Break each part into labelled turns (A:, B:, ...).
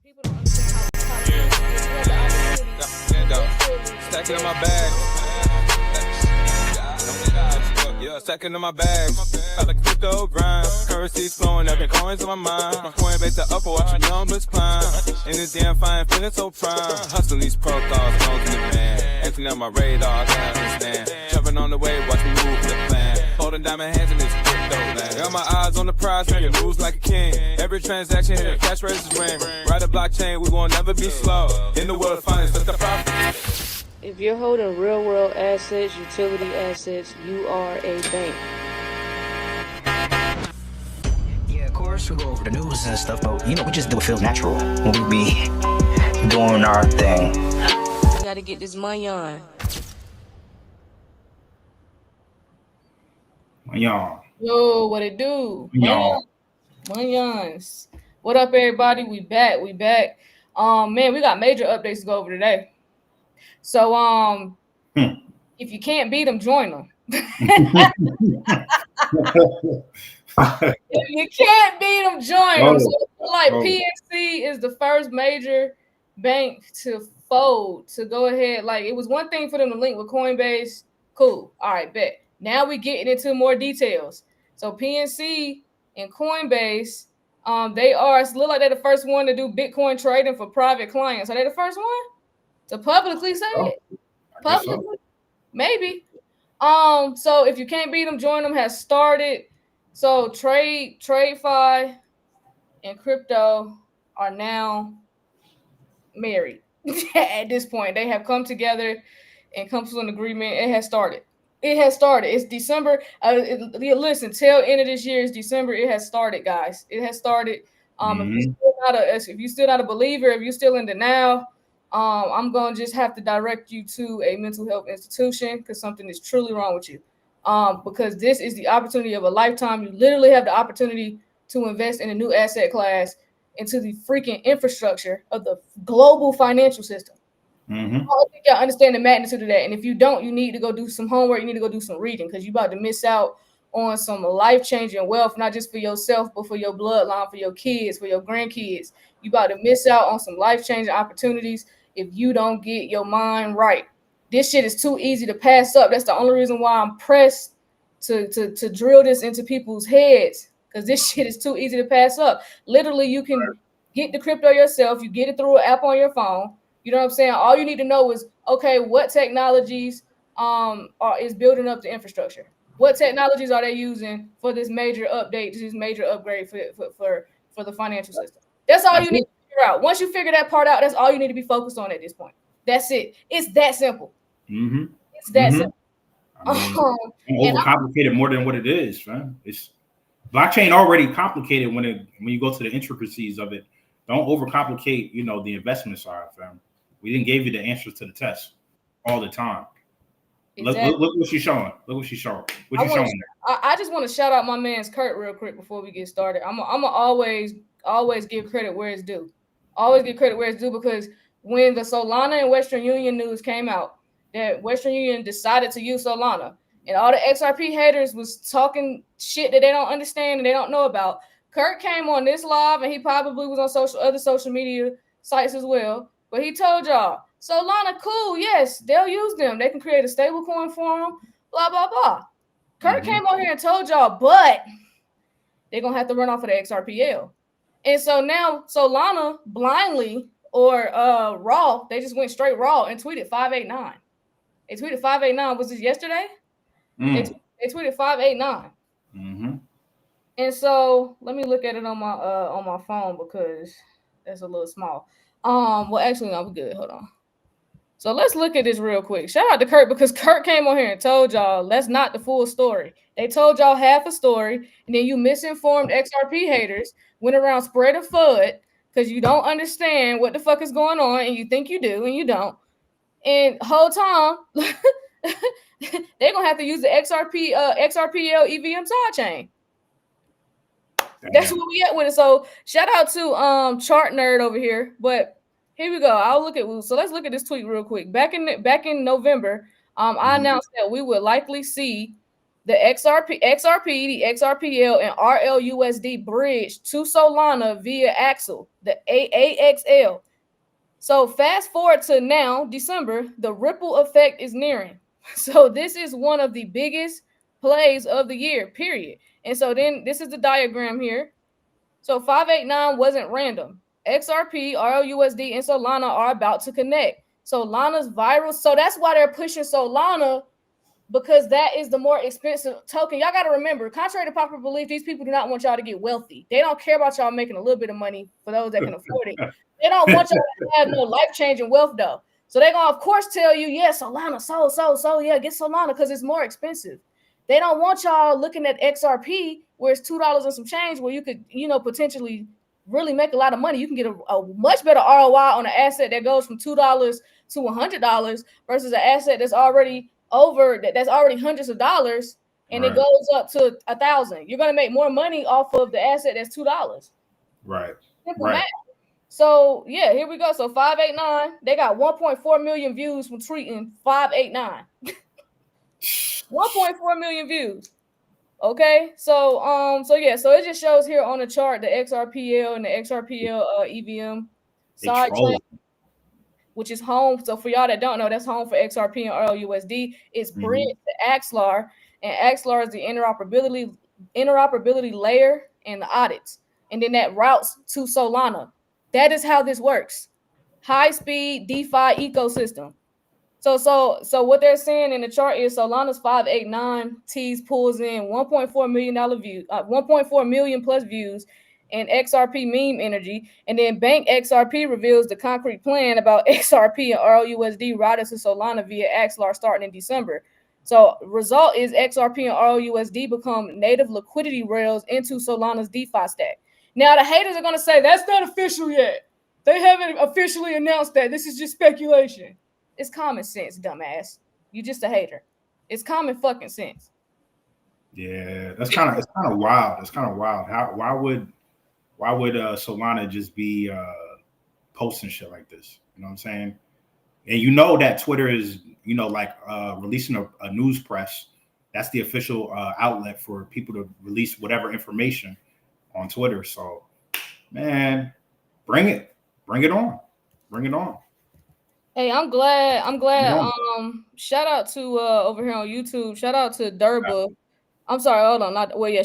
A: People don't understand how you have the opportunity.
B: Stacking in my bag. Yeah, stacking in my bag. I like crypto grind. Currency's flowing, every coin's on my mind. My coin base the upper, watch the numbers climb. In this damn fine, feeling so prime. Hustling these protocols, known to the man. Emptying out my radar, I can't understand. Jumping on the wave, watch me move to the plan. Holding diamond hands in this crypto land. Got my eyes on the prize, making moves like a king. Every transaction here, cash registers ring. Ride a blockchain, we won't never be slow. In the world of finance, that's the profit.
A: If you're holding real world assets, utility assets, you are a bank.
C: Yeah, of course, we go over the news and stuff, but we just do what feels natural when we be doing our thing.
A: You gotta get this money on. Yo, what it do? Mayans. What up, everybody? We back. Man, we got major updates to go over today. So, if you can't beat them, join them. If you can't beat them, join them. So, like, PNC is the first major bank to fold, to go ahead. Like, it was one thing for them to link with Coinbase. Cool. All right, bet. Now we're getting into more details. So, PNC and Coinbase, it's look like they're the first one to do Bitcoin trading for private clients. Are they the first one to publicly say it? Publicly? So. Maybe. So if you can't beat them, join them has started. So TradeFi and crypto are now married. At this point, they have come together and come to an agreement. It has started. It's December. Listen, till end of this year is December. It has started, guys. It has started. If you're still not a believer, if you're still in denial, I'm gonna just have to direct you to a mental health institution because something is truly wrong with you. Because this is the opportunity of a lifetime. You literally have the opportunity to invest in a new asset class into the freaking infrastructure of the global financial system. I don't think y'all understand the magnitude of that. And if you don't, you need to go do some homework. You need to go do some reading because you're about to miss out on some life-changing wealth, not just for yourself, but for your bloodline, for your kids, for your grandkids. You about to miss out on some life-changing opportunities if you don't get your mind right. This shit is too easy to pass up. That's the only reason why I'm pressed to drill this into people's heads, because this shit is too easy to pass up. Literally, you can get the crypto yourself. You get it through an app on your phone. You know what I'm saying? All you need to know is, okay, what technologies is building up the infrastructure? What technologies are they using for this major update, this major upgrade for the financial system? That's all you need to figure out. Once you figure that part out, that's all you need to be focused on at this point. That's it. It's that simple. It's that simple.
D: Overcomplicated more than what it is, man. It's blockchain already complicated when you go to the intricacies of it. Don't overcomplicate, the investment side, fam. We didn't give you the answers to the test all the time. Exactly. Look what she's showing.
A: I just want to shout out my man's Kurt real quick before we get started. I'm gonna always give credit where it's due. Always give credit where it's due, because when the Solana and Western Union news came out that Western Union decided to use Solana, and all the XRP haters was talking shit that they don't understand and they don't know about, Kurt came on this live, and he probably was on other social media sites as well. But he told y'all, Solana, cool, yes, they'll use them. They can create a stablecoin for them, blah, blah, blah. Kurt came on here and told y'all, but they're going to have to run off of the XRPL. And so now Solana blindly, or raw, they just went straight raw and tweeted 589. They tweeted 589. Was this yesterday? They tweeted 589. And so let me look at it on my phone, because that's a little small. Well, actually, no, we're good. Hold on. So let's look at this real quick. Shout out to Kurt, because Kurt came on here and told y'all that's not the full story. They told y'all half a story, and then you misinformed XRP haters, went around spreading FUD because you don't understand what the fuck is going on, and you think you do, and you don't. And whole time, they're gonna have to use the XRPL EVM sidechain. That's what we at with it. So shout out to Chart Nerd over here. But here we go. So let's look at this tweet real quick. Back in November, I announced that we would likely see the XRP, the XRPL, and RLUSD bridge to Solana via Axel, the AAXL. So fast forward to now, December, the ripple effect is nearing. So this is one of the biggest plays of the year, period. And so then this is the diagram here. So 589 wasn't random. XRP, RLUSD, and Solana are about to connect. Solana's viral. So that's why they're pushing Solana, because that is the more expensive token. Y'all got to remember, contrary to popular belief, these people do not want y'all to get wealthy. They don't care about y'all making a little bit of money for those that can afford it. They don't want y'all to have no life-changing wealth, though. So they're going to, of course, tell you, yeah, Solana, yeah, get Solana because it's more expensive. They don't want y'all looking at XRP where it's $2 and some change, where you could, potentially really make a lot of money. You can get a much better ROI on an asset that goes from $2 to $100 versus an asset that's already that's already hundreds of dollars, and it goes up to 1,000. You're going to make more money off of the asset that's $2.
D: Right.
A: Simple math. So yeah, here we go. So 589, they got 1.4 million views from tweeting 589. 1.4 million views. Okay, so it just shows here on the chart the XRPL and the XRPL EVM side chain, which is home. So for y'all that don't know, that's home for XRP and RLUSD. It's bridged to Axlar, and Axlar is the interoperability layer and the audits, and then that routes to Solana. That is how this works. High speed DeFi ecosystem. So what they're saying in the chart is Solana's 589 T's pulls in $1.4 million views, 1.4 million plus views, and XRP meme energy. And then Bank XRP reveals the concrete plan about XRP and RLUSD routed to Solana via Axlar starting in December. So result is XRP and RLUSD become native liquidity rails into Solana's DeFi stack. Now the haters are going to say that's not official yet. They haven't officially announced that. This is just speculation. It's common sense, dumbass. You just a hater. It's common fucking sense.
D: Yeah, it's kind of wild. It's kind of wild. Why would Solana just be posting shit like this? You know what I'm saying? And that Twitter is, releasing a news press. That's the official outlet for people to release whatever information on Twitter. So, man, bring it on.
A: Hey, I'm glad. Shout out to over here on YouTube. Shout out to Durba. I'm sorry, hold on.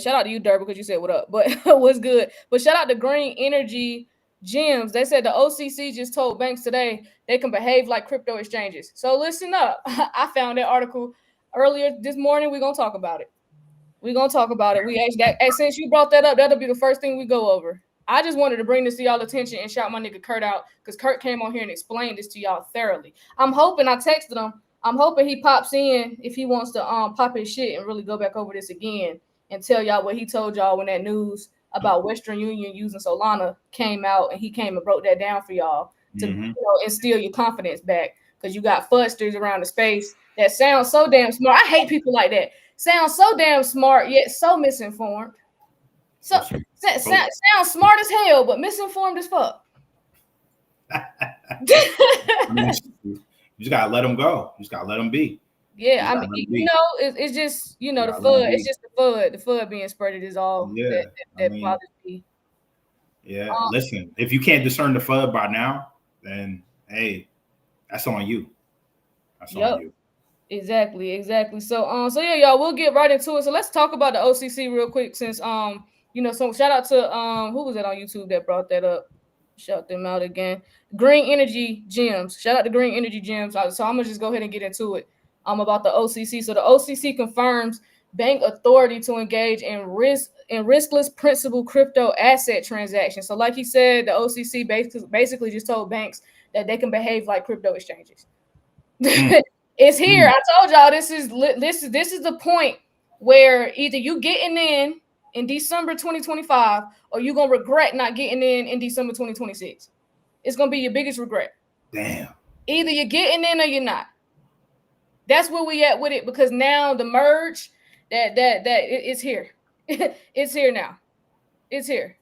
A: Shout out to you, Durba, because you said what up. But what's good? But shout out to Green Energy Gems. They said the OCC just told banks today they can behave like crypto exchanges. So listen up. I found that article earlier this morning. We're gonna talk about it. We actually that. Since you brought that up, that'll be the first thing we go over. I just wanted to bring this to y'all attention and shout my nigga Kurt out, because Kurt came on here and explained this to y'all thoroughly. I'm hoping I texted him. I'm hoping he pops in if he wants to pop his shit and really go back over this again and tell y'all what he told y'all when that news about Western Union using Solana came out, and he came and broke that down for y'all to instill your confidence back, because you got fudsters around the space that sound so damn smart. I hate people like that. Sound so damn smart yet so misinformed. So sounds smart as hell, but misinformed as fuck.
D: You just gotta let them go. You just gotta let them be.
A: Yeah, it's just the FUD. It's just the FUD. The FUD being spreaded is all that bothers me.
D: Yeah, listen. If you can't discern the FUD by now, then hey, that's on you. That's on you.
A: Exactly. So yeah, y'all, we'll get right into it. So let's talk about the OCC real quick, since so shout out to who was it on YouTube that brought that up? Shout them out again. Green Energy Gems. Shout out to Green Energy Gems. So I'm gonna just go ahead and get into it. About the OCC. So the OCC confirms bank authority to engage in riskless principal crypto asset transactions. So like he said, the OCC basically just told banks that they can behave like crypto exchanges. It's here. I told y'all this is the point where either you getting in December 2025, or you're gonna regret not getting in December 2026. It's gonna be your biggest regret.
D: Damn.
A: Either you're getting in or you're not. That's where we at with it, because now the merge it's here. It's here now. It's here,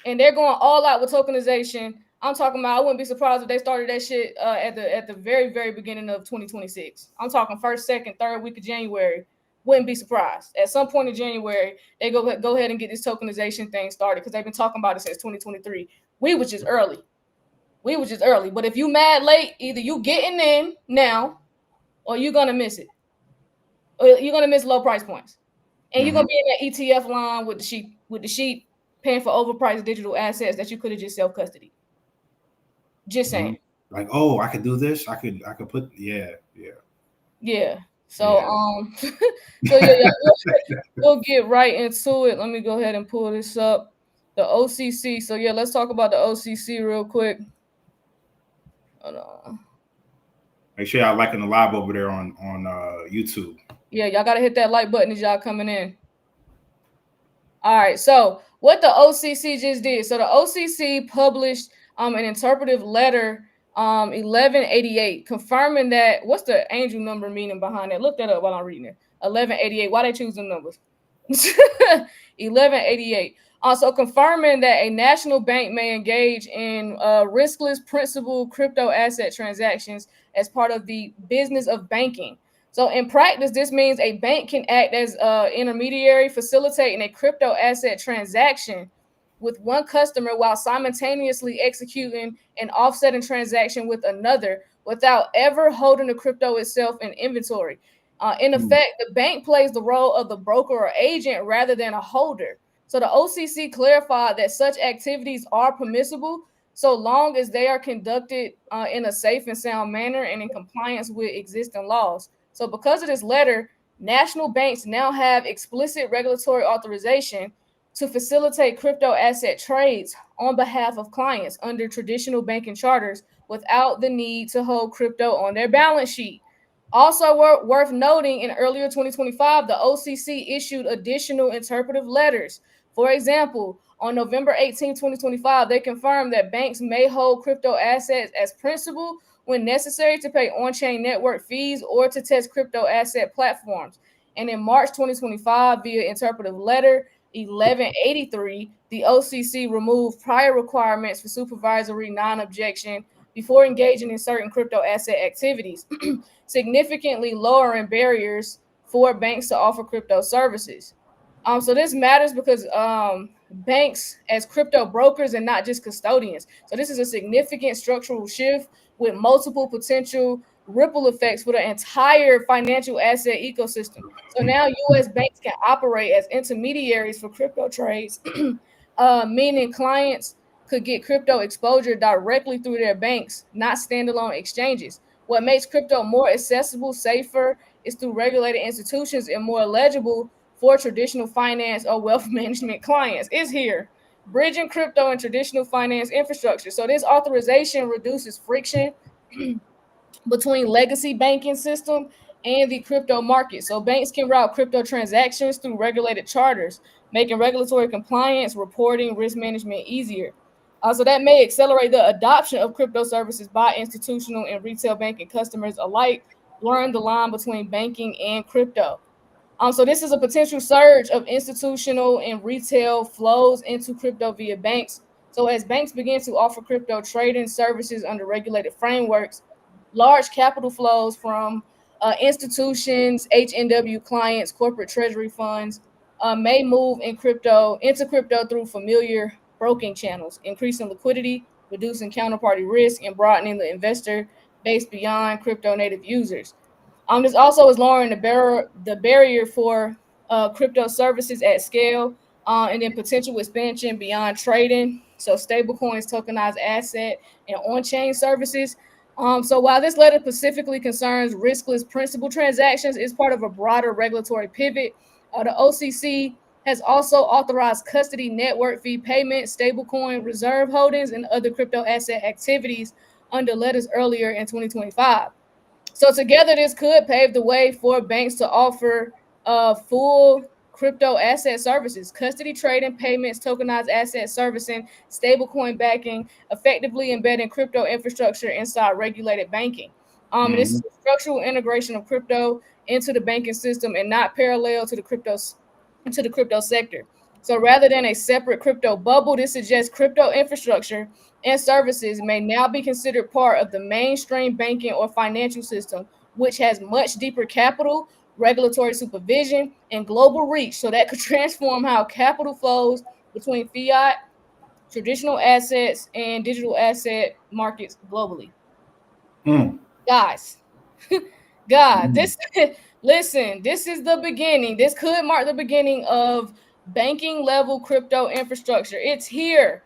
A: and they're going all out with tokenization. I'm talking about, I wouldn't be surprised if they started that shit at the very, very beginning of 2026. I'm talking first, second, third week of January. Wouldn't be surprised. At some point in January, they go ahead and get this tokenization thing started because they've been talking about it since 2023. We was just early. But if you mad late, either you getting in now or you're going to miss it. Or you're going to miss low price points. And you're going to be in that ETF line with the sheep paying for overpriced digital assets that you could have just self-custody. Just saying.
D: Like, oh, I could do this. I could put, yeah.
A: So, we'll get right into it. Let me go ahead and pull this up. The OCC. So, yeah, let's talk about the OCC real quick. Hold on.
D: Make sure y'all liking the live over there on YouTube.
A: Yeah, y'all got to hit that like button as y'all coming in. All right, so what the OCC just did. So the OCC published an interpretive letter 1188 confirming that, what's the angel number meaning behind that? Look that up while I'm reading it. 1188. Why they choose them numbers? 1188. Also confirming that a national bank may engage in riskless principal crypto asset transactions as part of the business of banking. So in practice, this means a bank can act as an intermediary, facilitating a crypto asset transaction with one customer while simultaneously executing an offsetting transaction with another without ever holding the crypto itself in inventory. In effect, the bank plays the role of the broker or agent rather than a holder. So the OCC clarified that such activities are permissible so long as they are conducted in a safe and sound manner and in compliance with existing laws. So because of this letter, national banks now have explicit regulatory authorization to facilitate crypto asset trades on behalf of clients under traditional banking charters without the need to hold crypto on their balance sheet. Also worth noting, in earlier 2025, the OCC issued additional interpretive letters. For example, on November 18, 2025, they confirmed that banks may hold crypto assets as principal when necessary to pay on-chain network fees or to test crypto asset platforms. And in March 2025, via interpretive letter 1183, the OCC removed prior requirements for supervisory non-objection before engaging in certain crypto asset activities, significantly lowering barriers for banks to offer crypto services. So this matters because banks as crypto brokers and not just custodians. So this is a significant structural shift with multiple potential ripple effects for the entire financial asset ecosystem. So now U.S. banks can operate as intermediaries for crypto trades, meaning clients could get crypto exposure directly through their banks, not standalone exchanges. What makes crypto more accessible, safer, is through regulated institutions and more legible for traditional finance or wealth management clients. Is here. Bridging crypto and traditional finance infrastructure. So this authorization reduces friction between legacy banking system and the crypto market. So banks can route crypto transactions through regulated charters, making regulatory compliance, reporting, risk management easier. So that may accelerate the adoption of crypto services by institutional and retail banking customers alike, blurring the line between banking and crypto. So this is a potential surge of institutional and retail flows into crypto via banks. So as banks begin to offer crypto trading services under regulated frameworks, large capital flows from institutions, HNW clients, corporate treasury funds may move into crypto through familiar broking channels, increasing liquidity, reducing counterparty risk, and broadening the investor base beyond crypto native users. This also is lowering the barrier for crypto services at scale, and then potential expansion beyond trading. So stablecoins, tokenized asset, and on-chain services. So while this letter specifically concerns riskless principal transactions, it's part of a broader regulatory pivot. The OCC has also authorized custody, network fee payments, stablecoin reserve holdings, and other crypto asset activities under letters earlier in 2025. So together, this could pave the way for banks to offer full crypto asset services, custody trading, payments, tokenized asset servicing, stablecoin backing, effectively embedding crypto infrastructure inside regulated banking. This is a structural integration of crypto into the banking system and not parallel to the crypto sector. So rather than a separate crypto bubble, this suggests crypto infrastructure and services may now be considered part of the mainstream banking or financial system, which has much deeper capital, regulatory supervision, and global reach. So that could transform how capital flows between fiat, traditional assets, and digital asset markets globally. Guys, this listen, this is the beginning. This could mark the beginning of banking level crypto infrastructure. It's here.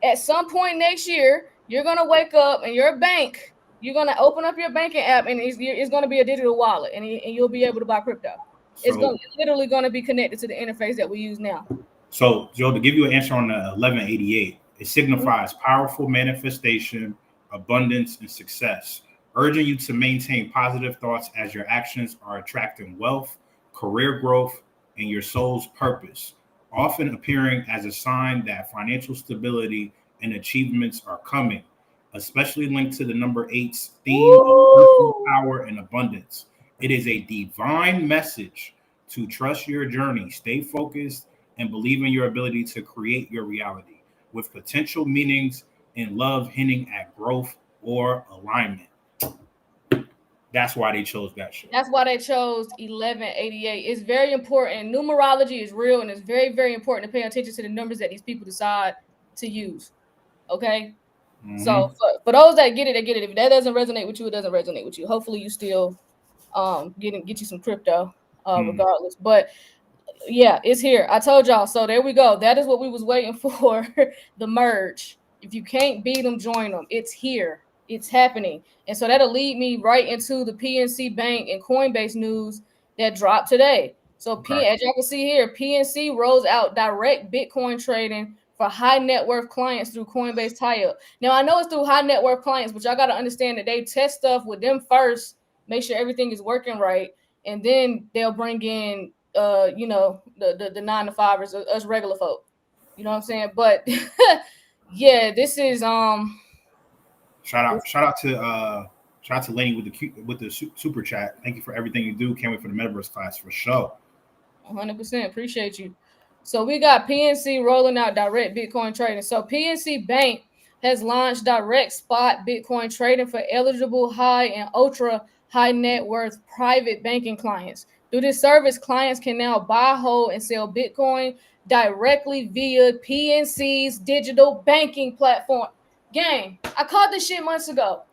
A: At some point next year, you're gonna wake up and your bank, you're gonna open up your banking app, and it's gonna be a digital wallet, and you'll be able to buy crypto. So, it's literally gonna be connected to the interface that we use now.
D: So, Joe, to give you an answer on the 1188, it signifies powerful manifestation, abundance, and success, urging you to maintain positive thoughts as your actions are attracting wealth, career growth, and your soul's purpose, often appearing as a sign that financial stability and achievements are coming, especially linked to the number 8's theme of personal power and abundance. It is a divine message to trust your journey, stay focused, and believe in your ability to create your reality, with potential meanings and love hinting at growth or alignment. That's why they chose that shit.
A: That's why they chose 1188. It's very important. Numerology is real, and it's very, very important to pay attention to the numbers that these people decide to use. Okay? So for those that get it, they get it. If that doesn't resonate with you, it doesn't resonate with you. Hopefully you still get you some crypto regardless. But yeah, it's here. I told y'all. So there we go. That is what we was waiting for, the merge. If you can't beat them, join them. It's here. It's happening. And so that'll lead me right into the PNC Bank and Coinbase news that dropped today. So as y'all can see here, PNC rolls out direct Bitcoin trading for high net worth clients through Coinbase tie-up. Now, I know it's through high net worth clients, but y'all got to understand that they test stuff with them first, make sure everything is working right, and then they'll bring in the 9-to-5ers, us regular folk. You know what I'm saying? But yeah, this is
D: shout out to Lenny with the super chat. Thank you for everything you do. Can't wait for the metaverse class for sure.
A: 100%. Appreciate you. So we got PNC rolling out direct Bitcoin trading. So PNC Bank has launched direct spot Bitcoin trading for eligible high and ultra high net worth private banking clients. Through this service, clients can now buy, hold, and sell Bitcoin directly via PNC's digital banking platform. Gang, I called this shit months ago.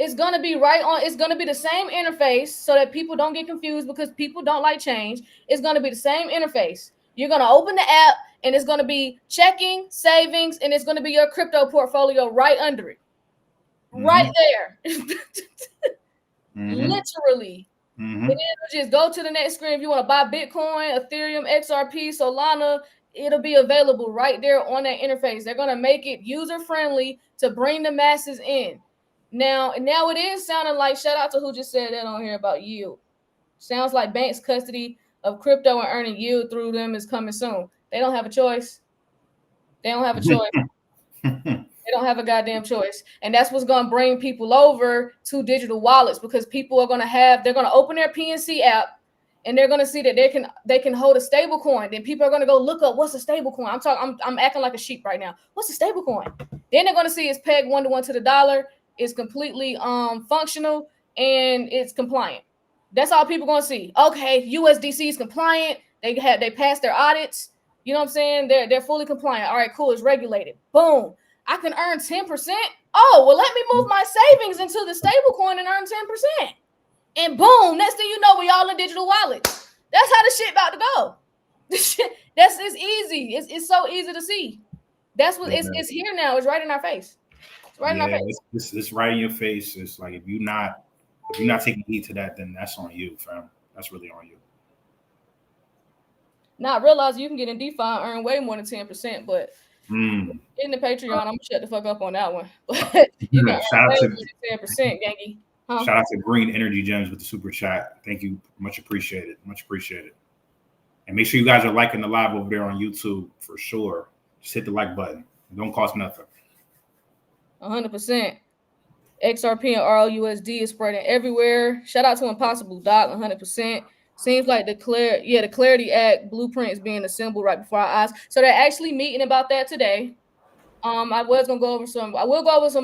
A: It's going to be it's going to be the same interface so that people don't get confused, because people don't like change. It's going to be the same interface. You're going to open the app and it's going to be checking, savings, and it's going to be your crypto portfolio right under it. Right there. Literally. And then just go to the next screen. If you want to buy Bitcoin, Ethereum, XRP, Solana, it'll be available right there on that interface. They're going to make it user-friendly to bring the masses in. Now it is sounding like, shout out to who just said that on here about yield. Sounds like banks' custody of crypto and earning yield through them is coming soon. They don't have a choice. They don't have a goddamn choice. And that's what's going to bring people over to digital wallets, because people are going to open their PNC app and they're going to see that they can hold a stable coin. Then people are going to go look up, what's a stable coin? I'm acting like a sheep right now. What's a stable coin? Then they're going to see it's pegged 1-to-1 to the dollar. It's completely functional and it's compliant. That's all people going to see. Okay, USDC is compliant. They passed their audits. You know what I'm saying? They're fully compliant. All right, cool. It's regulated. Boom. I can earn 10%. Oh, well, let me move my savings into the stable coin and earn 10%. And boom, next thing you know, we all in digital wallets. That's how the shit about to go. It's easy. It's so easy to see. That's what it's here now. It's right in our face. It's right in our face.
D: It's right in your face. It's like if you're not taking heed to that, then that's on you, fam. That's really on you.
A: Now I realize you can get in DeFi and earn way more than 10%, but in the Patreon, I'm gonna shut the fuck up on that one. You can
D: shout out to
A: 10%, Gangy. Huh?
D: Shout out to Green Energy Gems with the super chat. Thank you, much appreciated. Much appreciated. And make sure you guys are liking the live over there on YouTube for sure. Just hit the like button. It don't cost nothing.
A: 100%. XRP and RLUSD is spreading everywhere. Shout out to Impossible Doc. 100%. Seems like the Clarity Act blueprint is being assembled right before our eyes. So they're actually meeting about that today. I will go over some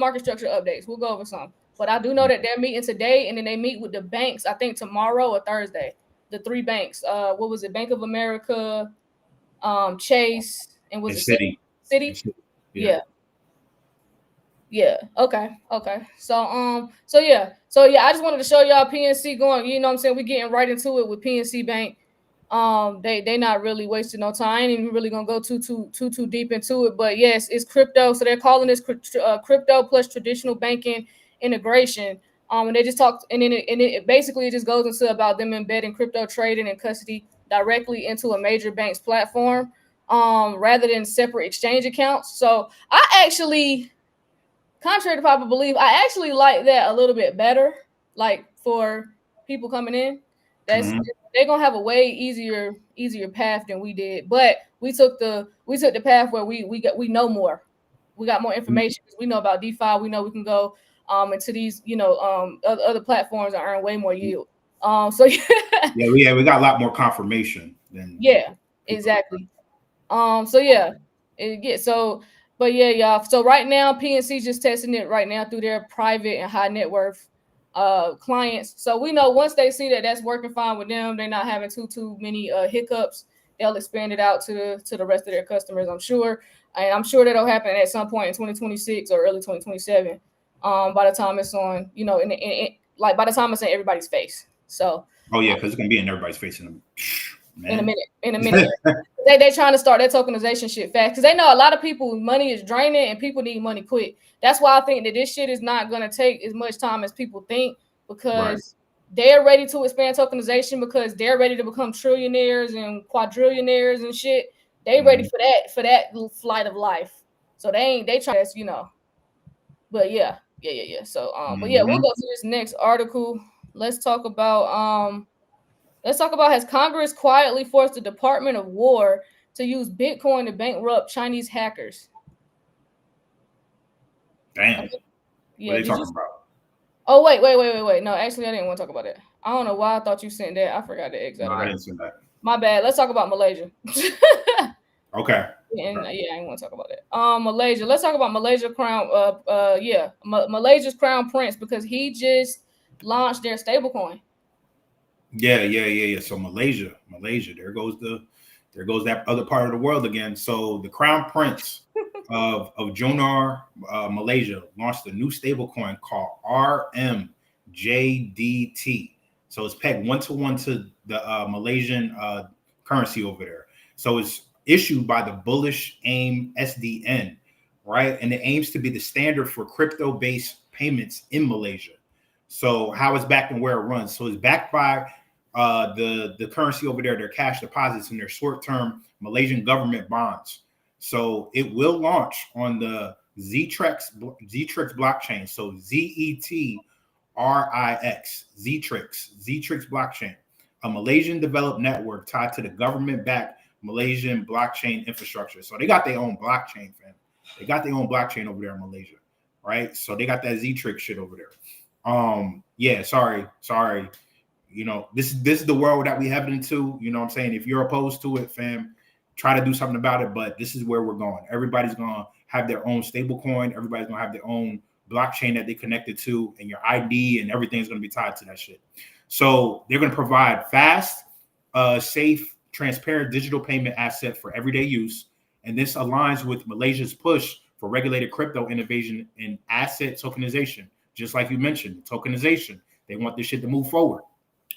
A: market structure updates. We'll go over some. But I do know that they're meeting today, and then they meet with the banks, I think tomorrow or Thursday. The 3 banks. What was it? Bank of America, Chase, and was it Citi? Citi? Yeah. Yeah. Okay. So yeah. I just wanted to show y'all PNC going. You know what I'm saying? We getting right into it with PNC Bank. They not really wasting no time. I ain't even really gonna go too deep into it. But yes, it's crypto. So they're calling this crypto plus traditional banking integration. And they just talked, and then it basically just goes into about them embedding crypto trading and custody directly into a major bank's platform, rather than separate exchange accounts. So I actually, contrary to popular belief, I actually like that a little bit better. Like for people coming in, they're gonna have a way easier path than we did. But we took the path where we know more. We got more information because we know about DeFi. We know we can go into these other platforms and earn way more yield. So
D: we got a lot more confirmation than
A: exactly. But yeah, y'all. So right now, PNC just testing it right now through their private and high net worth clients. So we know once they see that that's working fine with them, they're not having too many hiccups, they'll expand it out to the rest of their customers, I'm sure. And I'm sure that'll happen at some point in 2026 or early 2027. By the time it's on, by the time it's in everybody's face. So
D: because it's gonna be in everybody's face in
A: a minute. They trying to start that tokenization shit fast because they know a lot of people money is draining and people need money quick. That's why I think that this shit is not gonna take as much time as people think, because they're ready to expand tokenization, because they're ready to become trillionaires and quadrillionaires and shit. They ready for that flight of life. So they try to, But yeah. So but yeah, we'll go to this next article. Let's talk about has Congress quietly forced the Department of War to use Bitcoin to bankrupt Chinese hackers?
D: Damn. Yeah, what are they talking about?
A: Oh, wait. No, actually, I didn't want to talk about it. I don't know why I thought you sent that. I forgot to exit.
D: No, I didn't send that.
A: My bad. Let's talk about Malaysia.
D: Okay.
A: And I didn't want to talk about it. Malaysia. Let's talk about Malaysia crown. Malaysia's crown prince, because he just launched their stablecoin.
D: Yeah. So Malaysia. There goes that other part of the world again. So the crown prince of Jonar, Malaysia, launched a new stablecoin called RMJDT. So it's pegged 1-to-1 to the Malaysian currency over there. So it's issued by the bullish AIM SDN, right? And it aims to be the standard for crypto-based payments in Malaysia. So how it's backed and where it runs. So it's backed by the currency over there, their cash deposits and their short-term Malaysian government bonds. So it will launch on the Zetrix blockchain. So ZETRIX, Zetrix blockchain, a Malaysian developed network tied to the government-backed Malaysian blockchain infrastructure. So they got their own blockchain, fam. They got their own blockchain over there in Malaysia, right? So they got that Zetrix shit over there. Sorry. This is the world that we have into. You know what I'm saying? If you're opposed to it, fam, try to do something about it. But this is where we're going. Everybody's gonna have their own stable coin. Everybody's gonna have their own blockchain that they connected to, and your ID and everything's gonna be tied to that shit. So they're gonna provide fast, safe, transparent digital payment asset for everyday use. And this aligns with Malaysia's push for regulated crypto innovation and asset tokenization. Just like you mentioned, tokenization. They want this shit to move forward.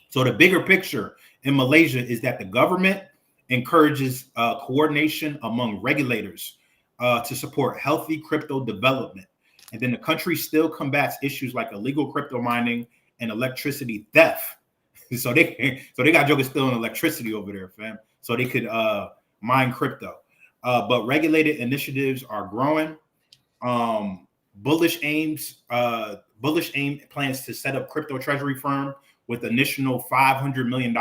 D: So the bigger picture in Malaysia is that the government encourages coordination among regulators to support healthy crypto development. And then the country still combats issues like illegal crypto mining and electricity theft. So they got jokers stealing electricity over there, fam. So they could mine crypto. But regulated initiatives are growing. Bullish AIM plans to set up crypto treasury firm with initial $500 million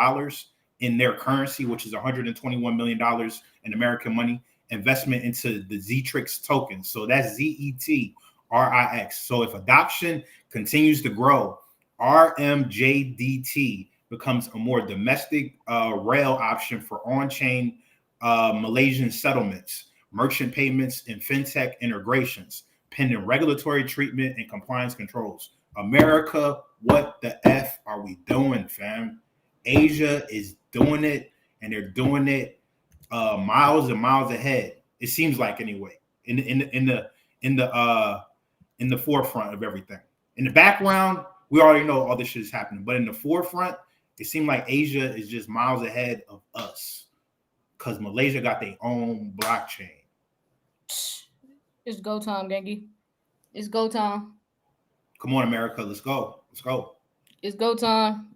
D: in their currency, which is $121 million in American money, investment into the Zetrix token. So that's ZETRIX. So if adoption continues to grow, RMJDT becomes a more domestic rail option for on-chain Malaysian settlements, merchant payments, and fintech integrations, pending regulatory treatment and compliance controls. America, what the F are we doing, fam? Asia is doing it, and they're doing it miles and miles ahead. It seems like anyway, in the forefront of everything. In the background, we already know all this shit is happening, but in the forefront, it seemed like Asia is just miles ahead of us because Malaysia got their own blockchain.
A: It's go time, Genki. It's go time.
D: Come on, America. Let's go. Let's go.
A: It's go time.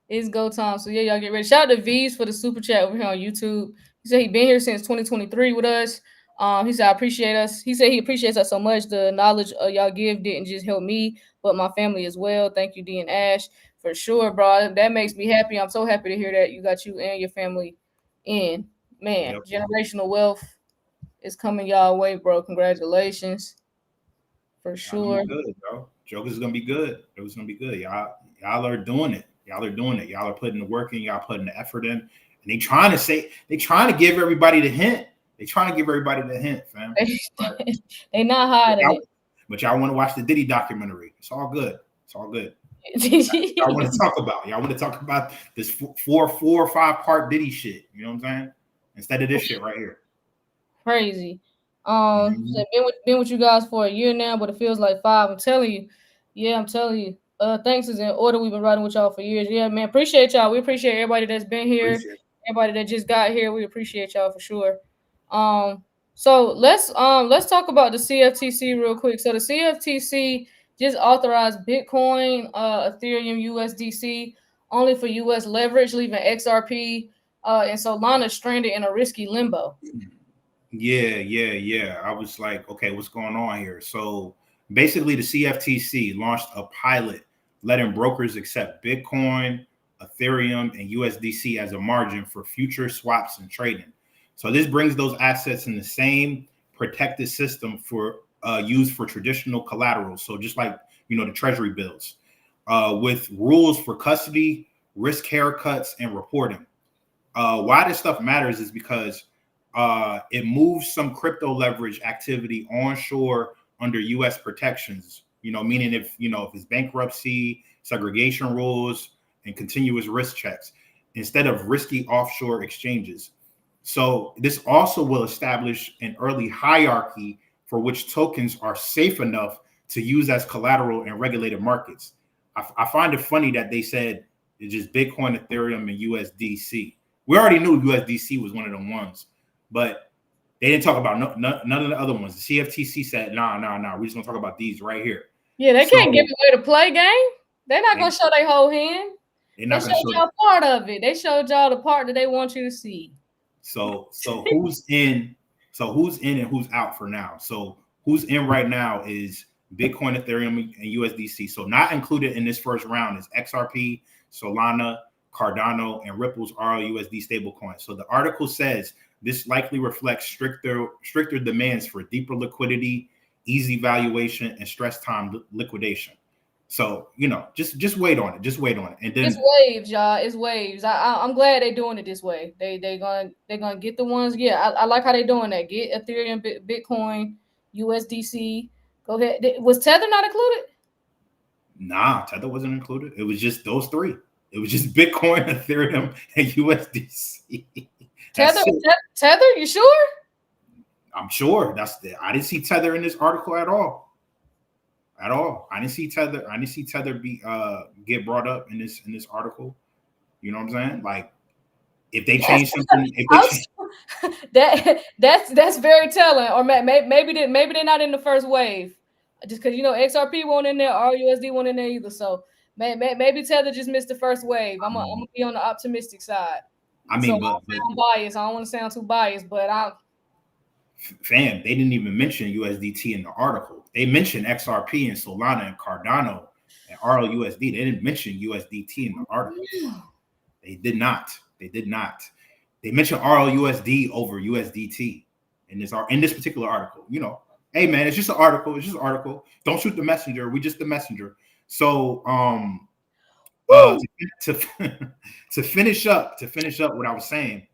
A: It's go time. So yeah, y'all get ready. Shout out to V's for the super chat over here on YouTube. He said he been here since 2023 with us. He said I appreciate us. He said he appreciates us so much. The knowledge y'all give didn't just help me, but my family as well. Thank you, D and Ash, for sure, bro. That makes me happy. I'm so happy to hear that you got you and your family in. Man, generational wealth is coming y'all way, bro. Congratulations. For sure.
D: Good, bro. Joker's gonna be good. Joker's gonna be good. Y'all are doing it. Y'all are doing it. Y'all are putting the work in. Y'all putting the effort in. And they trying to give everybody the hint. They trying to give everybody the hint, fam.
A: They not hiding it.
D: But y'all want to watch the Diddy documentary. It's all good. It's all good. Y'all want to talk about. Y'all want to talk about this four or 5 part Diddy shit. You know what I'm saying? Instead of this shit right here.
A: Crazy. So been with you guys for a year now, but it feels like 5. I'm telling you. Yeah, I'm telling you. Thanks is in order. We've been riding with y'all for years. Yeah, man. Appreciate y'all. We appreciate everybody that's been here. Everybody that just got here. We appreciate y'all for sure. So let's talk about the CFTC real quick. So the CFTC just authorized Bitcoin, Ethereum, USDC only for US leverage, leaving XRP and Solana stranded in a risky limbo.
D: Yeah. I was like, okay, what's going on here? So basically, the CFTC launched a pilot letting brokers accept Bitcoin, Ethereum, and USDC as a margin for future swaps and trading. So this brings those assets in the same protected system for used for traditional collateral. So just like, the treasury bills, with rules for custody, risk haircuts, and reporting. Why this stuff matters is because it moves some crypto leverage activity onshore under U.S. protections, meaning if it's bankruptcy, segregation rules, and continuous risk checks instead of risky offshore exchanges. So this also will establish an early hierarchy for which tokens are safe enough to use as collateral in regulated markets. I find it funny that they said it's just Bitcoin, Ethereum, and USDC. We already knew USDC was one of them ones, but they didn't talk about none of the other ones. The CFTC said, nah, we're just gonna talk about these right here.
A: Yeah, they can't give away the play game. They're not gonna show their whole hand. They showed y'all part of it. They showed y'all the part that they want you to see.
D: So who's in? So who's in and who's out for now? So who's in right now is Bitcoin, Ethereum, and USDC. So not included in this first round is XRP, Solana, Cardano, and Ripple's RLUSD stablecoin. So the article says this likely reflects stricter demands for deeper liquidity, easy valuation, and stress time liquidation. So just wait on it. Just wait on it, and then
A: it's waves, y'all. It's waves. I'm glad they're doing it this way. They're gonna get the ones. Yeah, I like how they're doing that. Get Ethereum, Bitcoin, USDC. Go ahead. Was Tether not included?
D: Nah, Tether wasn't included. It was just those 3. It was just Bitcoin, Ethereum, and USDC.
A: Tether, you sure?
D: I'm sure. I didn't see Tether in this article at all. I didn't see Tether be get brought up in this article. You know what I'm saying? Like if they change something,
A: that's very telling. Or maybe they're not in the first wave, just because XRP won't in there, RUSD won't in there either. So maybe Tether just missed the first wave. I'm gonna be on the optimistic side.
D: I mean,
A: but I'm biased. I don't want to sound too biased, but
D: fam, they didn't even mention USDT in the article. They mentioned XRP and Solana and Cardano and RLUSD. They didn't mention USDT in the article. They did not. They mentioned RLUSD over USDT in this particular article. Hey man, it's just an article. Don't shoot the messenger. We just the messenger. So to finish up what I was saying,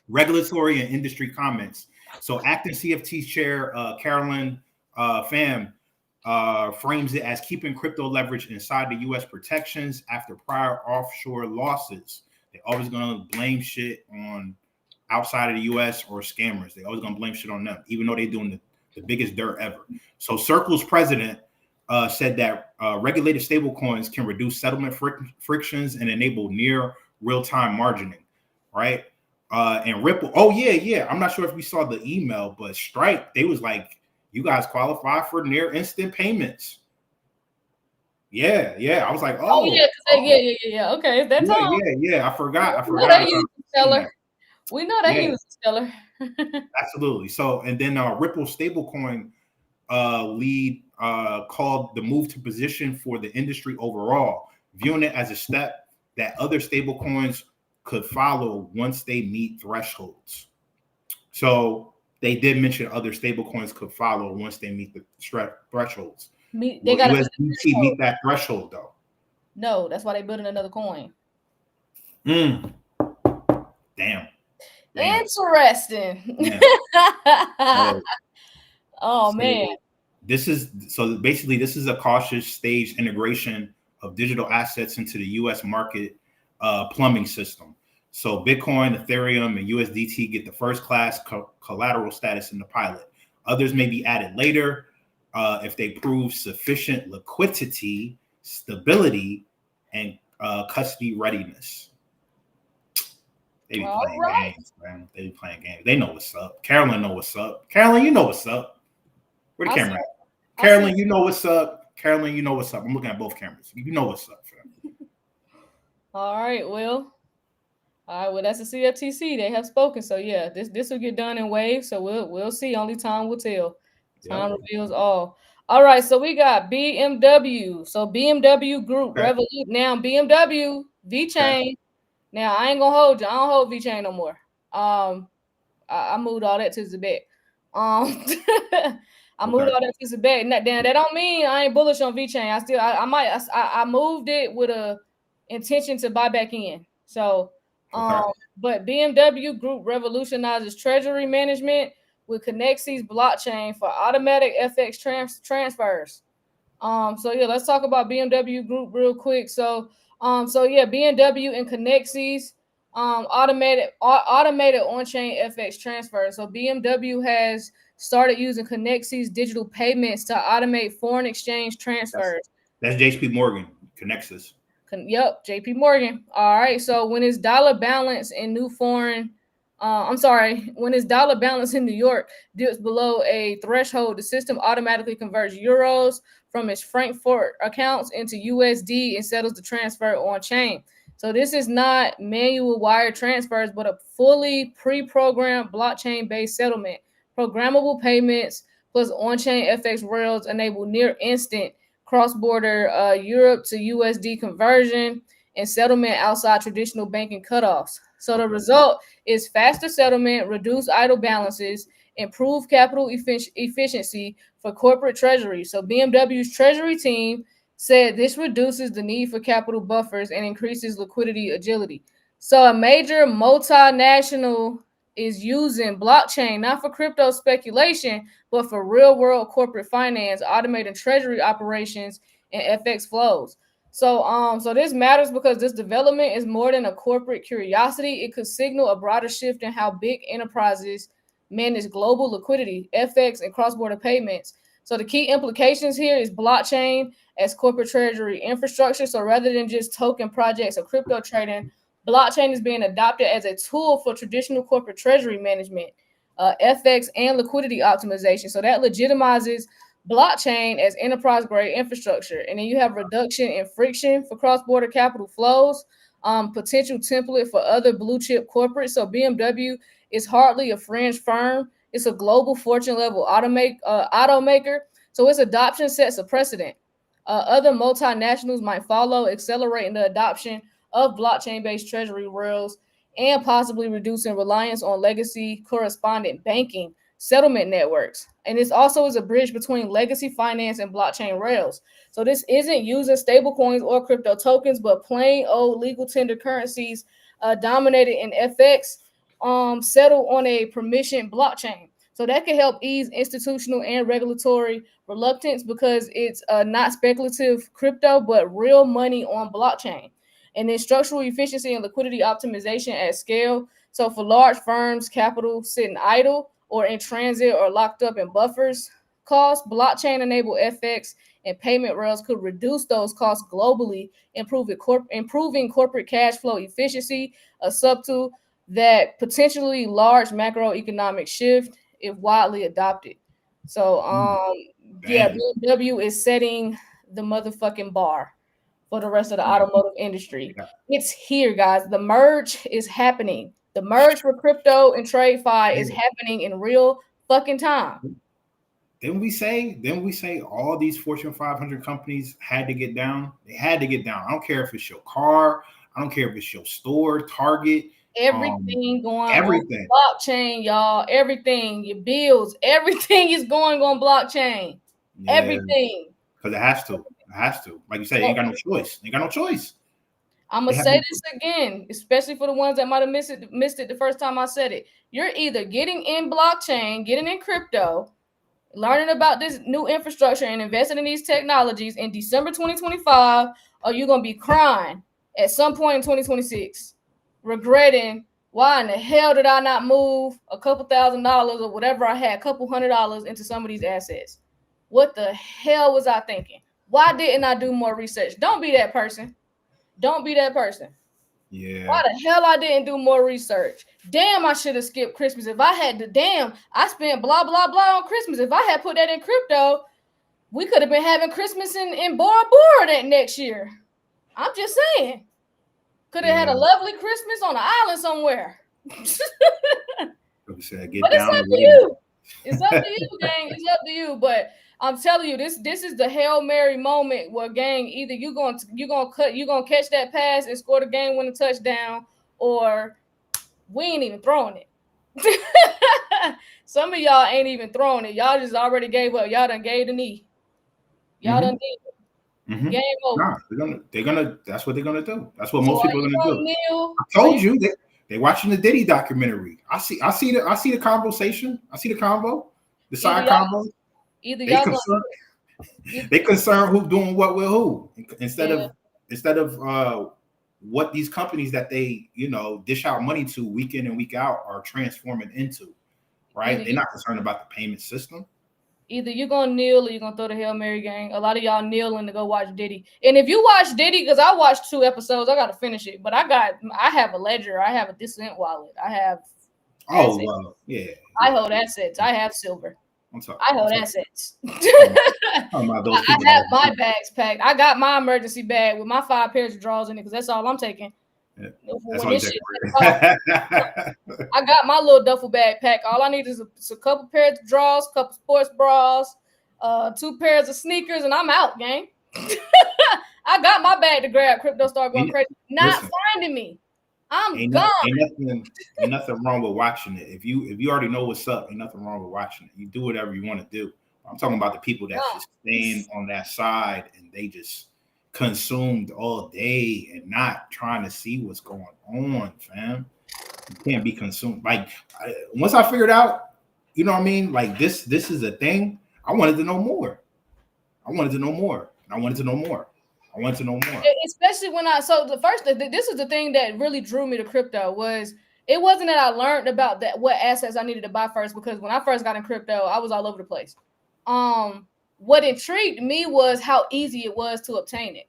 D: regulatory and industry comments. So acting CFT chair Carolyn Pham frames it as keeping crypto leverage inside the U.S. protections after prior offshore losses. They're always going to blame shit on outside of the U.S. or scammers. They're always going to blame shit on them, even though they're doing the biggest dirt ever. So Circle's president said that regulated stablecoins can reduce settlement frictions and enable near real-time margining, right? And Ripple, I'm not sure if we saw the email, but Stripe, they was like, you guys qualify for near instant payments. Yeah. I was like,
A: yeah. Okay, that's all.
D: Yeah. I forgot.
A: We know they use Stellar.
D: Absolutely. So, and then Ripple stablecoin lead called the move to position for the industry overall, viewing it as a step that other stablecoins could follow once they meet thresholds. So they did mention other stablecoins could follow once they meet the thresholds. They got USDT meet that threshold though.
A: No, that's why they're building another coin.
D: Damn.
A: Interesting.
D: Yeah.
A: Man.
D: This is a cautious stage integration of digital assets into the U.S. market plumbing system. So Bitcoin, Ethereum, and USDT get the first class collateral status in the pilot. Others may be added later if they prove sufficient liquidity, stability, and custody readiness. They be playing games, man. They be playing games. They know what's up. Carolyn know what's up. Carolyn, you know what's up. Where the camera at? Carolyn, you know what's up. Carolyn, you know what's up. I'm looking at both cameras. You know what's up, fam.
A: All right, well, that's the CFTC. They have spoken. So yeah, this will get done in waves. So we'll see. Only time will tell. Time reveals all. All right, so we got BMW. So BMW Group, Revolut. Now BMW, VeChain. Now I ain't gonna hold you. I don't hold VeChain no more. I moved all that to Zebec. I moved all that to Zebec. Now, that don't mean I ain't bullish on VeChain. I moved it with a intention to buy back in. So but BMW Group revolutionizes treasury management with Connexy's blockchain for automatic FX transfers. So yeah, let's talk about BMW Group real quick. So BMW and Connexy's automated on-chain FX transfers. So BMW has started using Connexy's digital payments to automate foreign exchange transfers.
D: That's JP Morgan, Connexys.
A: Yep, JP Morgan. All right. So when his dollar balance in when his dollar balance in New York dips below a threshold, the system automatically converts euros from its Frankfurt accounts into USD and settles the transfer on chain. So this is not manual wire transfers, but a fully pre-programmed blockchain-based settlement. Programmable payments plus on-chain FX rails enable near instant cross-border Europe to USD conversion and settlement outside traditional banking cutoffs. So the result is faster settlement, reduced idle balances, improved capital efficiency for corporate treasury. So BMW's treasury team said this reduces the need for capital buffers and increases liquidity agility. So a major multinational is using blockchain, not for crypto speculation, but for real-world corporate finance, automating treasury operations and FX flows. So this matters because this development is more than a corporate curiosity. It could signal a broader shift in how big enterprises manage global liquidity, FX, and cross-border payments. So the key implications here is blockchain as corporate treasury infrastructure. So rather than just token projects or crypto trading, blockchain is being adopted as a tool for traditional corporate treasury management, FX, and liquidity optimization. So that legitimizes blockchain as enterprise-grade infrastructure. And then you have reduction in friction for cross-border capital flows, potential template for other blue-chip corporates. So BMW is hardly a fringe firm. It's a global Fortune-level automaker. So its adoption sets a precedent. Other multinationals might follow, accelerating the adoption of blockchain-based treasury rails and possibly reducing reliance on legacy correspondent banking settlement networks. And this also is a bridge between legacy finance and blockchain rails. So this isn't using stablecoins or crypto tokens, but plain old legal tender currencies dominated in FX, settled on a permission blockchain. So that can help ease institutional and regulatory reluctance because it's not speculative crypto, but real money on blockchain. And then structural efficiency and liquidity optimization at scale. So for large firms, capital sitting idle or in transit or locked up in buffers costs, blockchain-enabled FX and payment rails could reduce those costs globally, improving corporate cash flow efficiency, a subtool that potentially large macroeconomic shift if widely adopted. So yeah, BMW is setting the motherfucking bar for the rest of the automotive industry.
D: Yeah.
A: It's here, guys. The merge is happening. The merge for crypto and TradeFi is happening in real fucking time.
D: Didn't we say all these Fortune 500 companies had to get down? They had to get down. I don't care if it's your car. I don't care if it's your store, Target.
A: Everything going on blockchain, y'all. Everything, your bills, everything is going on blockchain. Yeah, everything.
D: Because it has to. It has to. Like you said, you ain't got no choice. You ain't got no choice.
A: I'm gonna say this again, especially for the ones that might have missed it the first time I said it. You're either getting in blockchain, getting in crypto, learning about this new infrastructure and investing in these technologies in December 2025, or you're gonna be crying at some point in 2026. Regretting why in the hell did I not move a couple $1,000s or whatever I had, a couple $100s into some of these assets? What the hell was I thinking? Why didn't I do more research? Don't be that person. Don't be that person. Yeah. Why the hell I didn't do more research? Damn, I should have skipped Christmas. If I had to, I spent blah, blah, blah on Christmas. If I had put that in crypto, we could have been having Christmas in Bora Bora that next year. I'm just saying. Could have had a lovely Christmas on an island somewhere. But it's up to you. It's up to you, gang. It's up to you. But I'm telling you, this is the Hail Mary moment where, gang, either you're gonna catch that pass and score the game winning touchdown, or we ain't even throwing it. Some of y'all ain't even throwing it. Y'all just already gave up. Y'all done gave the knee. Y'all done did it. Game over.
D: Nah, they're gonna. That's what they're gonna do. That's what most people are gonna do. I told you they're watching the Diddy documentary. I see the conversation. I see the convo. The side convo. They concerned who's doing what with who instead of what these companies that they dish out money to week in and week out are transforming into. Right? They're not concerned about the payment system.
A: Either you're gonna kneel or you're gonna throw the Hail Mary, gang. A lot of y'all kneeling to go watch Diddy. And if you watch Diddy, because I watched 2 episodes, I gotta finish it. But I have a ledger, I have a Descent wallet, I have
D: yeah.
A: I hold assets. I have silver. I hold assets. I have my bags packed. I got my emergency bag with my 5 pairs of drawers in it because that's all I'm taking. Yeah, I got my little duffel bag pack. All I need is a couple pairs of drawers, couple sports bras, 2 pairs of sneakers, and I'm out, gang. I got my bag to grab. Crypto start going crazy. Finding me. I'm gone.
D: Ain't nothing wrong with watching it. If you already know what's up, ain't nothing wrong with watching it. You do whatever you want to do. I'm talking about the people that just stand on that side and they just consumed all day and not trying to see what's going on, fam. You can't be consumed. Like once I figured out, you know what I mean? Like this is a thing. I wanted to know more.
A: Especially when this is the thing that really drew me to crypto was it wasn't that I learned about that what assets I needed to buy first, because when I first got in crypto, I was all over the place. What intrigued me was how easy it was to obtain it.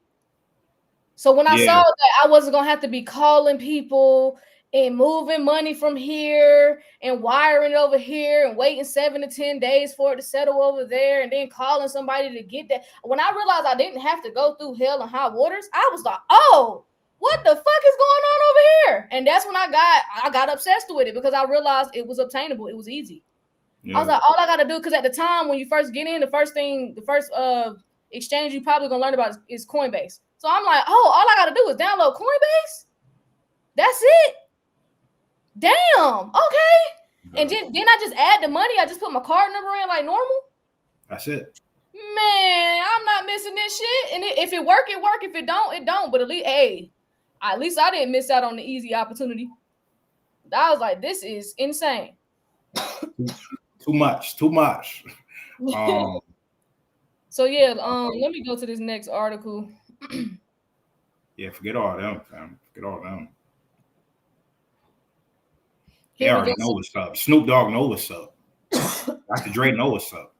A: So when I saw that I wasn't gonna have to be calling people and moving money from here and wiring it over here and waiting 7 to 10 days for it to settle over there and then calling somebody to get that. When I realized I didn't have to go through hell and high waters, I was like, oh, what the fuck is going on over here? And that's when I got obsessed with it because I realized it was obtainable. It was easy. Yeah. I was like, all I got to do, because at the time when you first get in, the first exchange you probably going to learn about is Coinbase. So I'm like, oh, all I got to do is download Coinbase? That's it? Damn, okay. And then I just add the money. I just put my card number in like normal.
D: That's it.
A: Man, I'm not missing this shit. And if it work, it work. If it don't, it don't. But at least I didn't miss out on the easy opportunity. I was like, this is insane.
D: Too much.
A: So yeah, let me go to this next article.
D: Yeah, forget all them, fam. Forget all them. They
A: Here we
D: already
A: go.
D: know what's up. Snoop Dogg know what's up. Dr. Dre know what's up.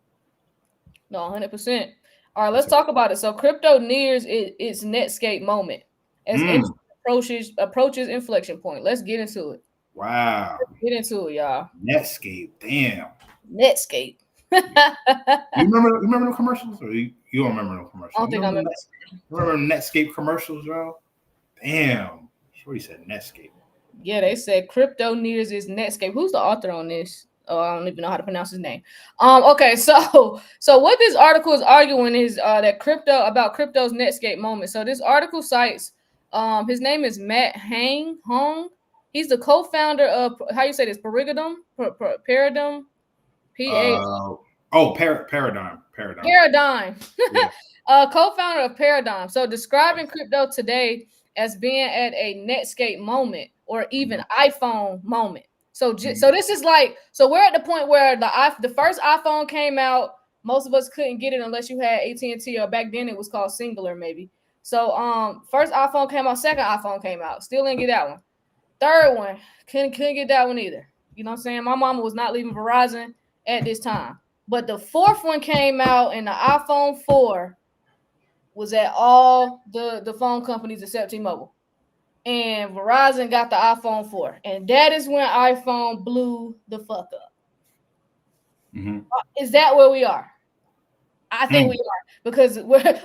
A: No, 100%. All right, let's talk about it. So crypto nears its Netscape moment as industry approaches inflection point. Let's get into it.
D: Wow.
A: Let's get into it, y'all.
D: Netscape, damn.
A: Netscape.
D: You remember the commercials? Or you don't remember no commercials?
A: I don't think I remember.
D: Remember Netscape commercials, y'all? Damn. Shorty said Netscape.
A: Yeah, they said crypto nears its Netscape. Who's the author on this? Oh, I don't even know how to pronounce his name. Okay, so what this article is arguing is that crypto's Netscape moment. So this article cites his name is Matt Hong. He's the co-founder of how you say this Paradigm.
D: Paradigm.
A: Yeah. Co-founder of Paradigm. So describing crypto today as being at a Netscape moment or even iPhone moment. So this is like, so we're at the point where the first iPhone came out. Most of us couldn't get it unless you had AT&T, or back then it was called Singular maybe. So first iPhone came out, second iPhone came out, still didn't get that one. Third one, couldn't get that one either. You know what I'm saying? My mama was not leaving Verizon at this time. But the fourth one came out, and the iPhone 4 was at all the phone companies except T-Mobile. And Verizon got the iPhone 4. And that is when iPhone blew the fuck up. Is that where we are? I think we are, because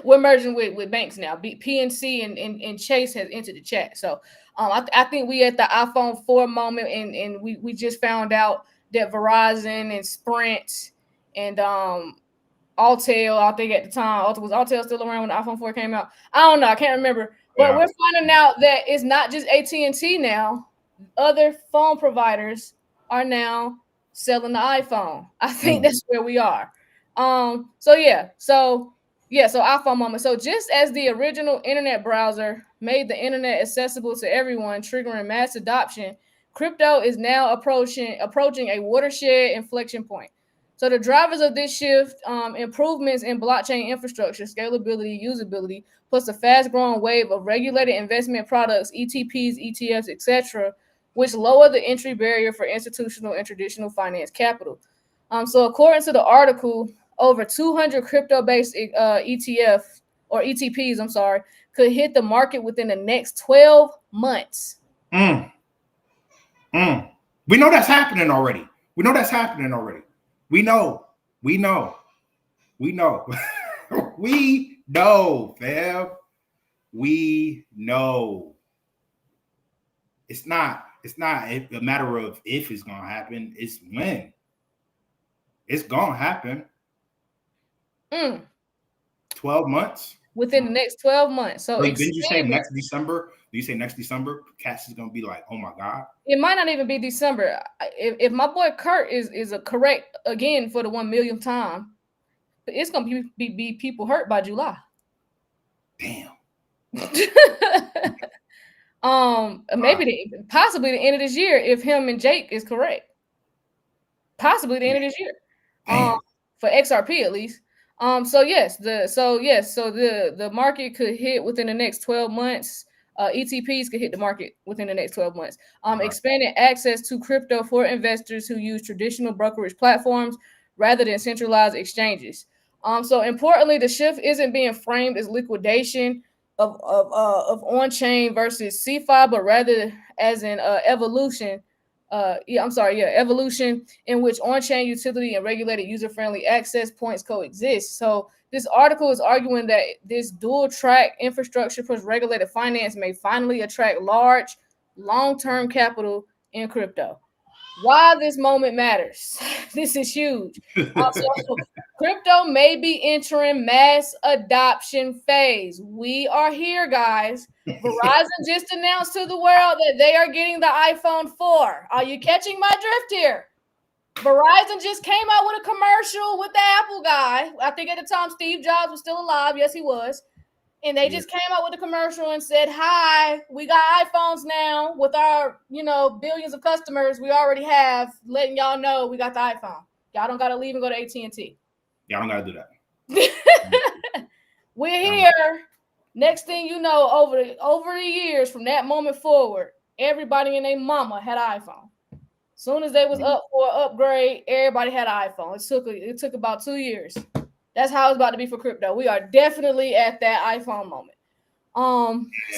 A: we're merging with banks now. PNC and Chase has entered the chat. So I think we at the iPhone 4 moment, and we just found out that Verizon and Sprint and Alltel, I think at the time, was Alltel still around when the iPhone 4 came out? I don't know. I can't remember. But we're finding out that it's not just AT&T now. Other phone providers are now selling the iPhone. I think that's where we are. So iPhone moment. So just as the original internet browser made the internet accessible to everyone, triggering mass adoption, crypto is now approaching a watershed inflection point. So the drivers of this shift, improvements in blockchain infrastructure, scalability, usability, plus a fast-growing wave of regulated investment products, ETPs, ETFs, etc., which lower the entry barrier for institutional and traditional finance capital. So according to the article, over 200 crypto-based ETPs, could hit the market within the next 12 months.
D: We know that's happening already. We know, fam. We know. It's not a matter of if it's gonna happen, it's when. It's gonna happen. 12 months?
A: Within the next 12 months. So
D: didn't you say next December? Do you say next December? Cats is gonna be like, oh my God.
A: It might not even be December. If my boy Kurt is a correct again for the 1 millionth time, it's gonna be people hurt by July.
D: Damn.
A: Possibly the end of this year if him and Jake is correct. Possibly the end of this year. For XRP at least. So the market could hit within the next 12 months. ETPs could hit the market within the next 12 months. Expanding access to crypto for investors who use traditional brokerage platforms rather than centralized exchanges. So importantly, the shift isn't being framed as liquidation of on-chain versus CeFi, but rather as an evolution. Evolution in which on-chain utility and regulated user-friendly access points coexist. So this article is arguing that this dual-track infrastructure plus regulated finance may finally attract large, long-term capital in crypto. Why this moment matters. This is huge. Crypto may be entering mass adoption phase. We are here, guys. Verizon just announced to the world that they are getting the iPhone 4. Are you catching my drift here? Verizon just came out with a commercial with the Apple guy. I think at the time Steve Jobs was still alive. Yes, he was. And they just came out with a commercial and said, hi, we got iPhones now with our, billions of customers we already have, letting y'all know we got the iPhone. Y'all don't gotta leave and go to AT&T.
D: Y'all don't gotta do that.
A: We're here. Next thing you know, over the years, from that moment forward, everybody and their mama had an iPhone. Soon as they was up for an upgrade, everybody had an iPhone. It took about 2 years. That's how it's about to be for crypto. We are definitely at that iPhone moment.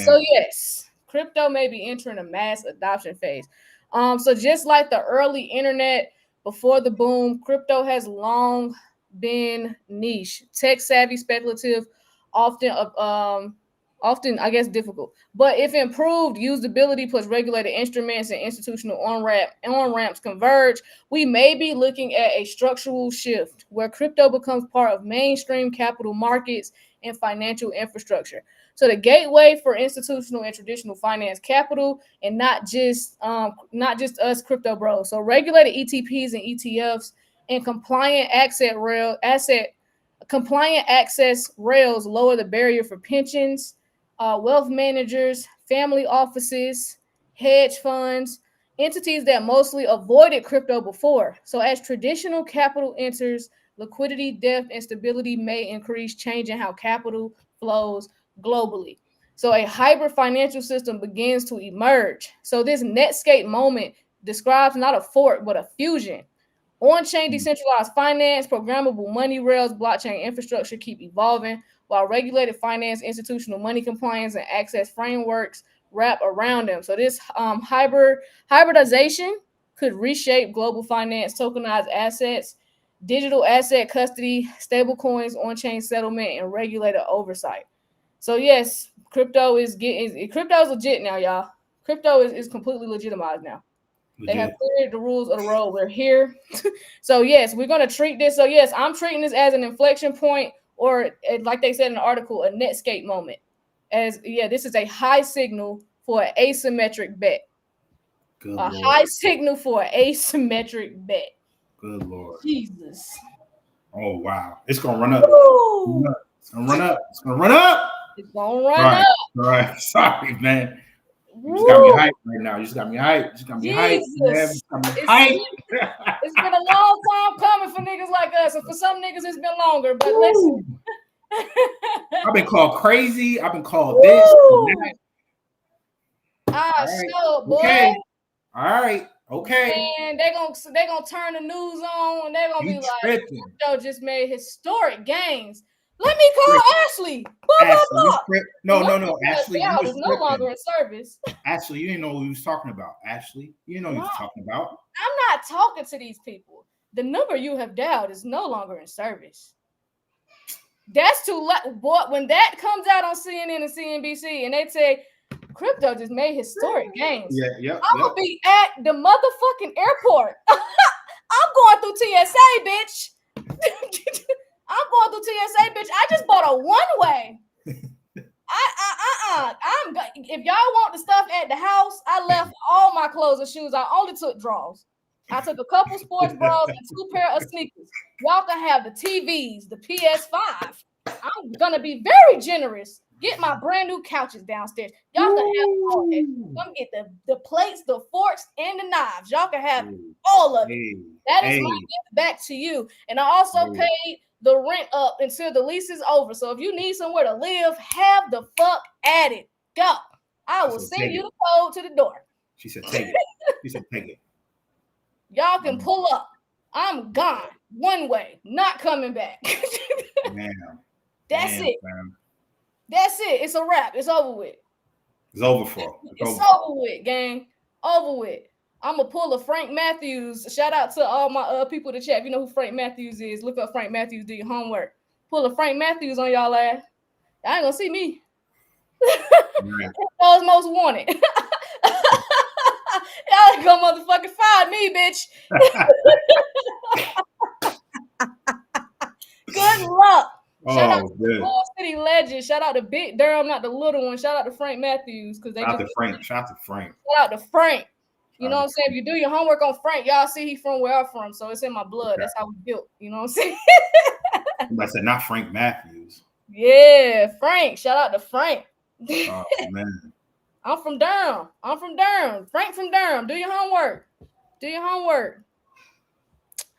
A: So yes, crypto may be entering a mass adoption phase. So just like the early internet before the boom, crypto has long been niche, tech savvy, speculative, often I guess difficult. But if improved usability plus regulated instruments and institutional on-ramps converge, we may be looking at a structural shift where crypto becomes part of mainstream capital markets and financial infrastructure. So the gateway for institutional and traditional finance capital, and not just us crypto bros. So regulated ETPs and ETFs and compliant access rails lower the barrier for pensions, wealth managers, family offices, hedge funds, entities that mostly avoided crypto before. So as traditional capital enters, liquidity, depth, and stability may increase, changing how capital flows globally. So a hybrid financial system begins to emerge. So this Netscape moment describes not a fork, but a fusion. On-chain decentralized finance, programmable money rails, blockchain infrastructure keep evolving, while regulated finance, institutional money compliance, and access frameworks wrap around them. So this hybridization could reshape global finance, tokenized assets, digital asset custody, stablecoins, on-chain settlement, and regulated oversight. So yes, crypto is legit now, y'all. Crypto is completely legitimized now. Legit. They have cleared the rules of the road. We're here. So yes, we're going to treat this. So yes, I'm treating this as an inflection point, or like they said in the article, a Netscape moment. This is a high signal for an asymmetric bet. Good Lord. High signal for an asymmetric bet.
D: Good Lord.
A: Jesus.
D: Oh wow. It's gonna run up. Woo! It's gonna run up. It's gonna run up.
A: It's gonna run up.
D: All right. Sorry, man. You just got me hyped right now. You just got me hyped. It's been
A: a long time coming for niggas like us, and for some niggas it's been longer. But listen,
D: I've been called crazy. I've been called this.
A: Boy.
D: Okay. All right. Okay.
A: And they gonna turn the news on, and they're gonna be like, "Joe just made historic gains." Let me call Ashley.
D: No. Ashley,
A: you was no longer in service.
D: Ashley, you didn't know what he was talking about. Ashley, you didn't know what he was talking about.
A: I'm not talking to these people. The number you have dialed is no longer in service. That's too late. Boy, when that comes out on CNN and CNBC, and they say crypto just made historic gains. I'm gonna be at the motherfucking airport. I'm going through TSA, bitch. I'm going through TSA, bitch. I just bought a one-way. If y'all want the stuff at the house, I left all my clothes and shoes. I only took drawers. I took a couple sports bras and 2 pair of sneakers. Y'all can have the TVs, the PS5. I'm gonna be very generous. Get my brand new couches downstairs. Y'all can have all that. Come get the plates, the forks, and the knives. Y'all can have all of it. That is my gift back to you. And I also paid the rent up until the lease is over. So if you need somewhere to live, have the fuck at it. Go. I will send you the code to the door.
D: She said, take it. She said, take it.
A: Y'all can pull up. I'm gone. One way. Not coming back. That's it. Man. That's it. It's a wrap. It's over with.
D: It's over for.
A: It's over with, gang. Over with. I'm going to pull a Frank Matthews. Shout out to all my people to chat. If you know who Frank Matthews is, look up Frank Matthews, do your homework. Pull a Frank Matthews on y'all ass. Y'all ain't going to see me. Those most wanted. Y'all ain't going to motherfucking fire me, bitch. Good luck. Shout out to the Wall City legend. Shout out to Big Durham, not the little one. Shout out to Frank Matthews.
D: Shout out to Frank. Shout
A: out to Frank. You know what I'm saying? If you do your homework on Frank, y'all see he from where I'm from. So it's in my blood. That's how we built. You know what I'm saying?
D: I said not Frank Matthews.
A: Yeah, Frank. Shout out to Frank.
D: Oh, man.
A: I'm from Durham. Frank from Durham. Do your homework.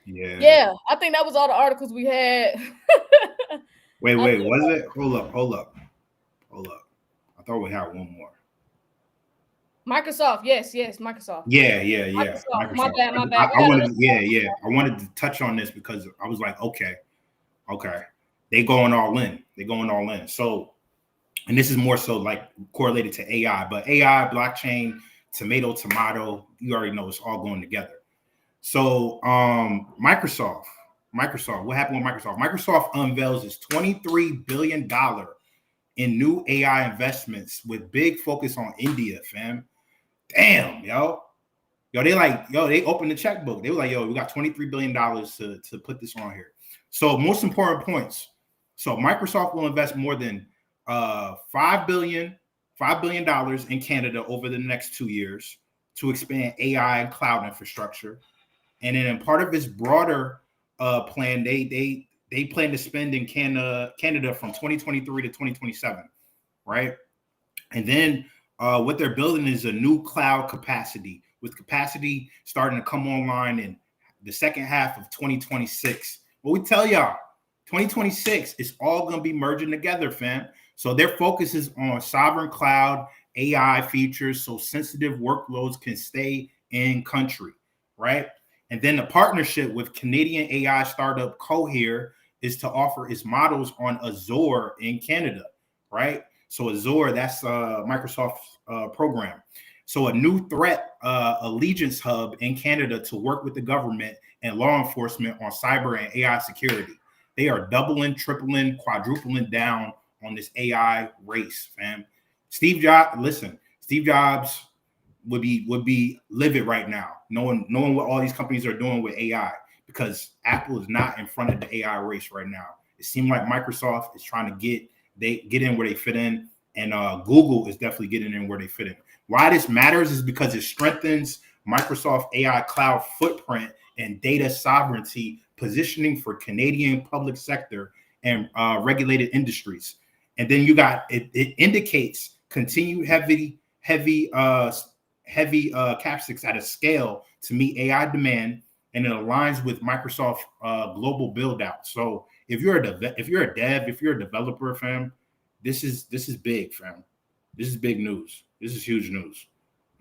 A: Yeah, I think that was all the articles we had.
D: wait, was it? Hold up. I thought we had one more.
A: Microsoft, yes, Microsoft.
D: Yeah.
A: Microsoft. My bad.
D: I wanted to touch on this because I was like, okay, they going all in. So, and this is more so like correlated to AI, but AI, blockchain, tomato, you already know it's all going together. So, Microsoft, what happened with Microsoft? Microsoft unveils its $23 billion in new AI investments with big focus on India, fam. Damn, yo, they opened the checkbook. They were like, yo, we got $23 billion to put this on here. So most important points. So Microsoft will invest more than $5 billion in Canada over the next 2 years to expand AI and cloud infrastructure. And then in part of its broader plan, they plan to spend in Canada from 2023 to 2027, right? And then what they're building is a new cloud capacity, with capacity starting to come online in the second half of 2026. But we tell y'all, 2026 is all going to be merging together, fam. So their focus is on sovereign cloud AI features so sensitive workloads can stay in country, right? And then the partnership with Canadian AI startup Cohere is to offer its models on Azure in Canada, right? So Azure, that's Microsoft's program. So a new threat allegiance hub in Canada to work with the government and law enforcement on cyber and AI security. They are doubling, tripling, quadrupling down on this AI race, fam. Steve Jobs would be livid right now, knowing what all these companies are doing with AI, because Apple is not in front of the AI race right now. It seems like Microsoft is trying to get in where they fit in, and Google is definitely getting in where they fit in. Why this matters is because it strengthens Microsoft AI cloud footprint and data sovereignty, positioning for Canadian public sector and regulated industries. And then you got it indicates continued heavy capstics at a scale to meet AI demand, and it aligns with Microsoft global build out. So if you're a developer, fam, this is big, fam. This is big news. This is huge news.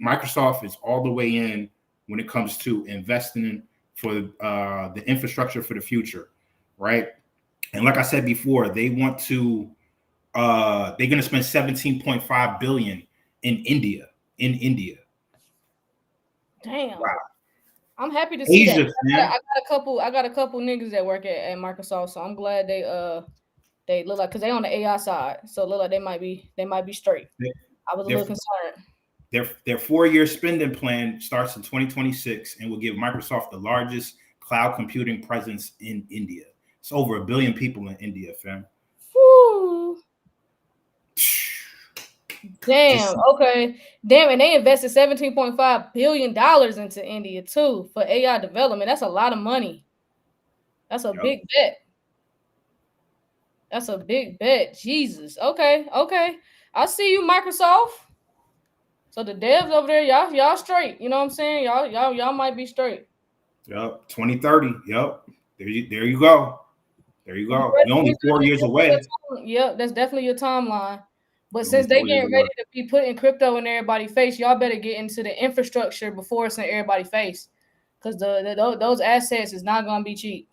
D: Microsoft is all the way in when it comes to investing for the infrastructure for the future, right? And like I said before, they want to they're going to spend 17.5 billion in India.
A: Damn. Wow. I'm happy to see
D: Asia,
A: that. I got a couple niggas that work at Microsoft, so I'm glad they look like, because they on the AI side, so look like they might be straight. I was a little concerned.
D: Their 4-year spending plan starts in 2026 and will give Microsoft the largest cloud computing presence in India. It's over 1 billion people in India, fam.
A: Woo. Damn. Okay. Damn, and they invested $17.5 billion into India too for AI development. That's a lot of money. That's a big bet. That's a big bet. Jesus. Okay. I see you, Microsoft. So the devs over there, y'all straight. You know what I'm saying? Y'all might be straight.
D: Yep. 2030. Yep. There you go. You're only 4 years away.
A: Yep, that's definitely your timeline. But since they getting ready to be putting crypto in everybody's face, y'all better get into the infrastructure before it's in everybody's face, because those assets is not gonna be cheap.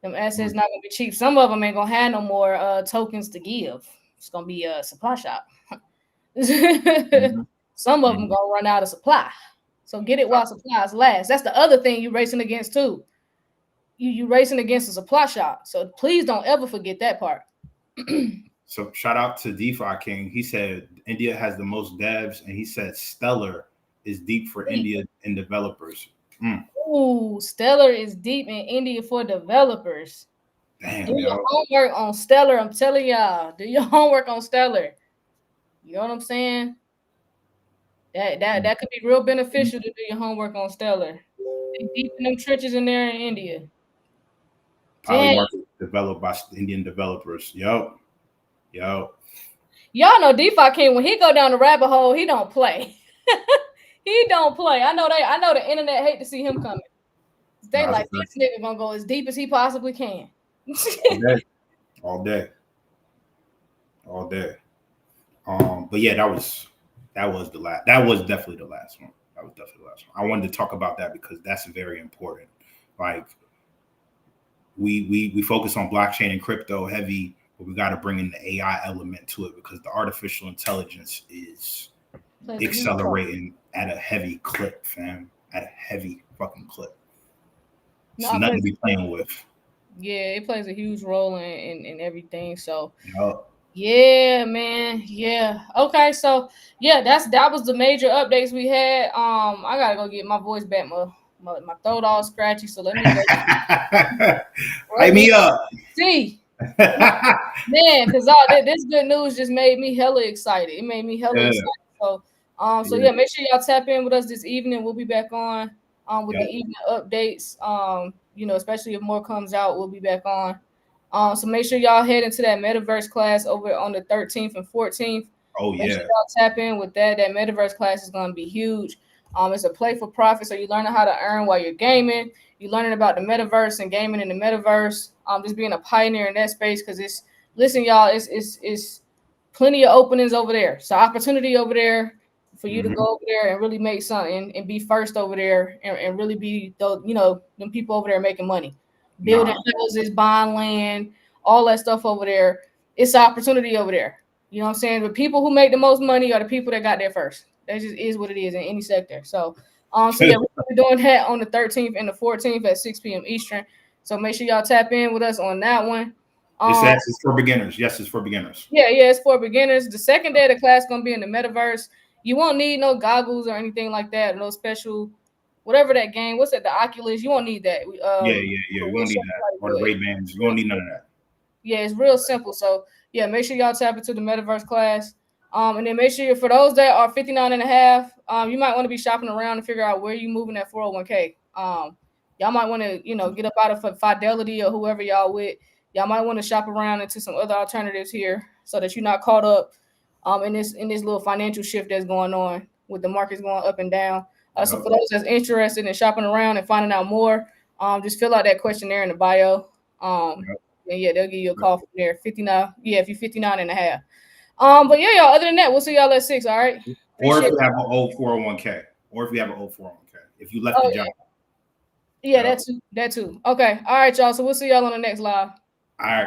A: Them assets not gonna be cheap. Some of them ain't gonna have no more tokens to give. It's gonna be a supply shop. Some of them gonna run out of supply. So get it while supplies last. That's the other thing you're racing against too. You racing against a supply shop. So please don't ever forget that part.
D: So shout out to DeFi King. He said India has the most devs, and he said Stellar is deep for India and developers.
A: Ooh, Stellar is deep in India for developers.
D: Damn,
A: do your homework on Stellar. I'm telling y'all, do your homework on Stellar. You know what I'm saying? That could be real beneficial to do your homework on Stellar. They deep in them trenches in there in India.
D: Polymarket developed by Indian developers. Yup.
A: Y'all know DeFi King, when he go down the rabbit hole, he don't play. He don't play. I know the internet hate to see him coming. They like this nigga gonna go as deep as he possibly can.
D: All day. But yeah, that was the last. That was definitely the last one. I wanted to talk about that because that's very important. Like we focus on blockchain and crypto heavy, but we got to bring in the AI element to it because the artificial intelligence is accelerating at a heavy clip, fam. At a heavy fucking clip. It's nothing to be playing with.
A: Yeah, it plays a huge role in everything. So yeah, man. Yeah. Okay. So yeah, that was the major updates we had. I gotta go get my voice back. My throat all scratchy. So let me go.
D: Light me up.
A: See, man, because this good news just made me hella excited. It made me hella excited. So yeah, make sure y'all tap in with us this evening. We'll be back on with the evening updates. Especially if more comes out, we'll be back on. So make sure y'all head into that metaverse class over on the 13th and 14th. Make sure y'all tap in with that. That metaverse class is gonna be huge. It's a play for profit, so you're learning how to earn while you're gaming. You're learning about the metaverse and gaming in the metaverse. Just being a pioneer in that space because it's plenty of openings over there. So opportunity over there for you to go over there and really make something and be first over there and really be those, them people over there making money, building houses, buying land, all that stuff over there. It's an opportunity over there. You know what I'm saying? The people who make the most money are the people that got there first. That just is what it is in any sector. So yeah, we're doing that on the 13th and the 14th at 6 p.m. Eastern. So make sure y'all tap in with us on that one.
D: It's for beginners. Yes, it's for beginners.
A: Yeah, it's for beginners. The second day of the class is going to be in the metaverse. You won't need no goggles or anything like that. No special, whatever that game. What's that? The Oculus. You won't need that.
D: You won't need that. Or the Ray-Bans. You won't need none of that.
A: Yeah, it's real simple. So yeah, make sure y'all tap into the metaverse class. And then make sure for those that are 59 and a half, you might want to be shopping around and figure out where you're moving that 401k. Y'all might want to, get up out of Fidelity or whoever y'all with. Y'all might want to shop around into some other alternatives here so that you're not caught up in this little financial shift that's going on with the markets going up and down. So for those that's interested in shopping around and finding out more, just fill out that questionnaire in the bio. And yeah, they'll give you a call from there. 59. Yeah, if you're 59 and a half. But yeah, y'all, other than that, we'll see y'all at 6. All right.
D: Or if you have an old 401k. If you left the job.
A: Yeah, that too. Okay. All right, y'all. So we'll see y'all on the next live.
D: All right.